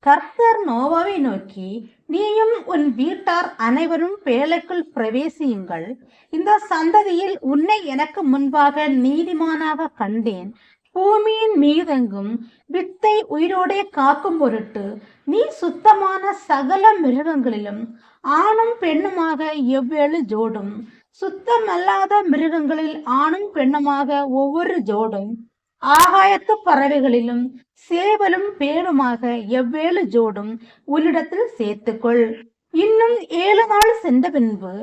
கர்த்தர் நோவாவை நோக்கி, நீயும் உன் வீட்டார் அனைவரும் பேழைக்குள் பிரவேசியுங்கள். இந்த சந்ததியில் உன்னை எனக்கு முன்பாக நீதிமானாக கண்டேன். பூமியின் மீதெங்கும் வித்தை உயிரோடே காக்கும் பொருட்டு நீ சுத்தமான சகல மிருகங்களிலும் ஆணும் பெண்ணுமாக எவ்வேழு ஜோடும், சுத்தமல்லாத மிருகங்களில் ஆணும் பெண்ணுமாக ஒவ்வொரு ஜோடும், ஆகாயத்து பறவைகளிலும் சேவலும் பேணுமாக எவ்வேழு ஜோடும் உன்னிடத்தில் சேர்த்துக்கொள். இன்னும் 7 நாள் சென்ற பின்பு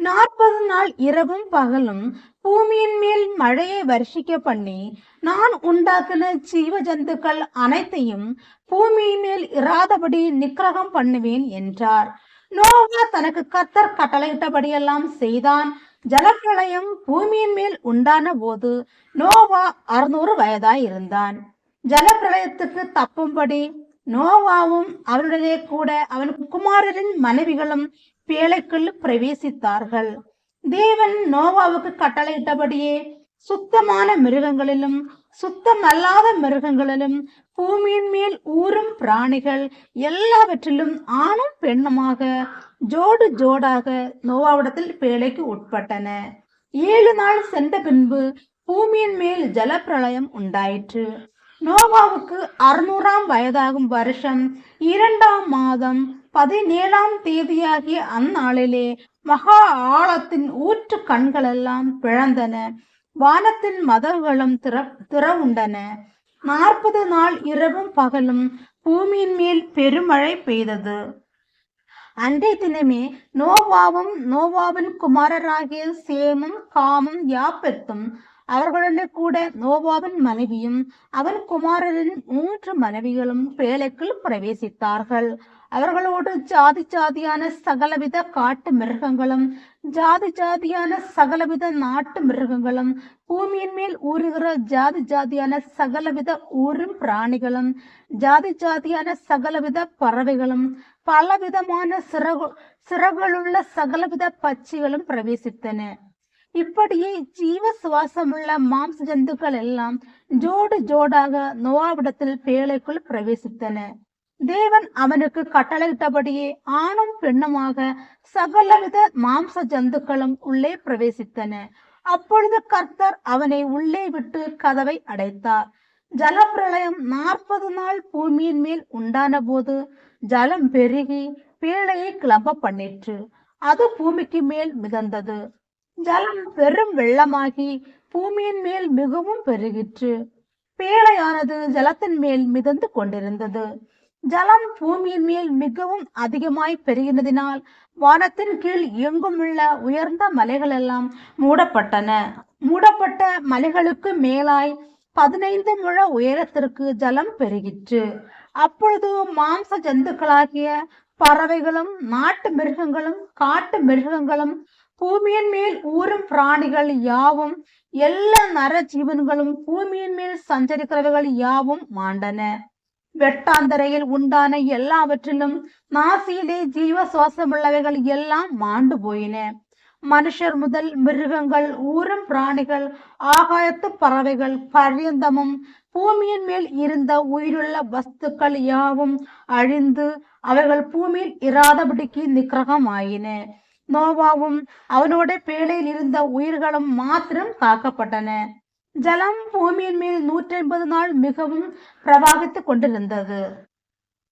40 நாள் இரவும் பகலும் பூமியின் மேல் மழையை வருஷிக்க பண்ணி நான் உண்டாக்கின ஜீவ ஜந்துக்கள் அனைத்தையும் பூமியின் மேல் இராதபடி நிக்கிரகம் பண்ணுவேன் என்றார். நோவா தனக்கு கர்த்தர் கட்டளையிட்டபடியெல்லாம் செய்தான். ஜலப்பிரளயம் பூமியின் மேல் உண்டான போது நோவா 600 வயதாய் இருந்தான். ஜலப்பிரளயத்துக்கு தப்பும்படி நோவாவும் அவருடனே கூட அவன் குமாரரின் மனைவிகளும் பேழைக்குள் பிரவேசித்தார்கள். தேவன் நோவாவுக்கு கட்டளையிட்டபடியே சுத்தமான மிருகங்களிலும் சுத்தமல்லாத மிருகங்களிலும் பூமியின் மேல் ஊறும் பிராணிகள் எல்லாவற்றிலும் ஆணும் பெண்ணுமாக ஜோடு ஜோடாக நோவாவிடத்தில் பேழைக்கு உட்பட்டன. 7 நாள் சென்ற பின்பு பூமியின் மேல் ஜலப்பிரளயம் உண்டாயிற்று. நோவாவுக்கு 600ஆம் வயதாகும் வருஷம் 2ஆம் மாதம் 17ஆம் தேதியாகிய அந்நாளிலே மகா ஆழத்தின் ஊற்று கண்களெல்லாம் பிளந்தன, வானத்தின் மதகுகளும் திறவுண்டன. 40 நாள் இரவும் பகலும் பூமியின் மேல் பெருமழை பெய்தது. அன்றைய தினமே நோவாவும் நோவாவின் குமாரராகிய சேமும் காமும் யாப்பெத்தும் அவர்களுடனே கூட நோவாவின் மனைவியும் அவன் குமாரரின் 3 மனைவிகளும் பேழைக்குள் பிரவேசித்தார்கள். அவர்களோடு ஜாதி ஜாதியான சகலவித காட்டு மிருகங்களும் ஜாதி ஜாதியான சகலவித நாட்டு மிருகங்களும் பூமியின் மேல் ஊறுகிற ஜாதி ஜாதியான சகலவித ஊரும் பிராணிகளும் ஜாதி ஜாதியான சகலவித பறவைகளும் பலவிதமான சிறகுகளுள்ள சகலவித பட்சிகளும் பிரவேசித்தன. இப்படியே ஜீவ சுவாசமுள்ள மாம்ச ஜந்துக்கள் எல்லாம் ஜோடு ஜோடாக நோவாவிடத்தில் பேழைக்குள் பிரவேசித்தன. தேவன் அவனுக்கு கட்டளையிட்டபடியே ஆணும் பெண்ணுமாக சகலவித மாம்ச ஜந்துக்களும் உள்ளே பிரவேசித்தன. அப்பொழுது கர்த்தர் அவனை உள்ளே விட்டு கதவை அடைத்தார். ஜலப்பிரளயம் 40 நாள் பூமியின் மேல் உண்டான போது ஜலம் பெருகி பேழையை கிளம்ப பண்ணிற்று. அது பூமிக்கு மேல் மிதந்தது. ஜலம் பெரும் வெள்ளமாகி பூமியின் மேல் மிகவும் பெருகிற்று. பேழையானது ஜலத்தின் மேல் மிதந்து கொண்டிருந்தது. ஜலம் பூமியின் மேல் மிகவும் அதிகமாய் பெருகினதினால் வானத்தின் கீழ் எங்கும் உள்ள உயர்ந்த மலைகள் எல்லாம் மூடப்பட்டன. மூடப்பட்ட மலைகளுக்கு மேலாய் 15 முழ உயரத்திற்கு ஜலம் பெருகிற்று. அப்பொழுது மாம்ச ஜந்துக்களாகிய பறவைகளும் நாட்டு மிருகங்களும் காட்டு மிருகங்களும் பூமியின் மேல் ஊறும் பிராணிகள் யாவும் எல்லா நர ஜீவன்களும் பூமியின் மேல் சஞ்சரிக்கிறவைகள் யாவும் மாண்டன. வெட்டாந்தரையில் உண்டான எல்லாவற்றிலும் நாசியிலே ஜீவ சுவாசமுள்ளவைகள் எல்லாம் மாண்டு போயின. மனுஷர் முதல் மிருகங்கள் ஊறும் பிராணிகள் ஆகாயத்து பறவைகள் பரியந்தமும் பூமியின் மேல் இருந்த உயிருள்ள வஸ்துக்கள் யாவும் அழிந்து அவைகள் பூமியில் இராதபடிக்கு நிக்கிரகம் ஆயின. நோவாவும் அவனோட பேழையில் இருந்த உயிர்களும் மாத்திரம் காக்கப்பட்டன. ஜலம் பூமியின் மேல் 150 நாள் மிகவும் பிரவாகித்துக் கொண்டிருந்தது.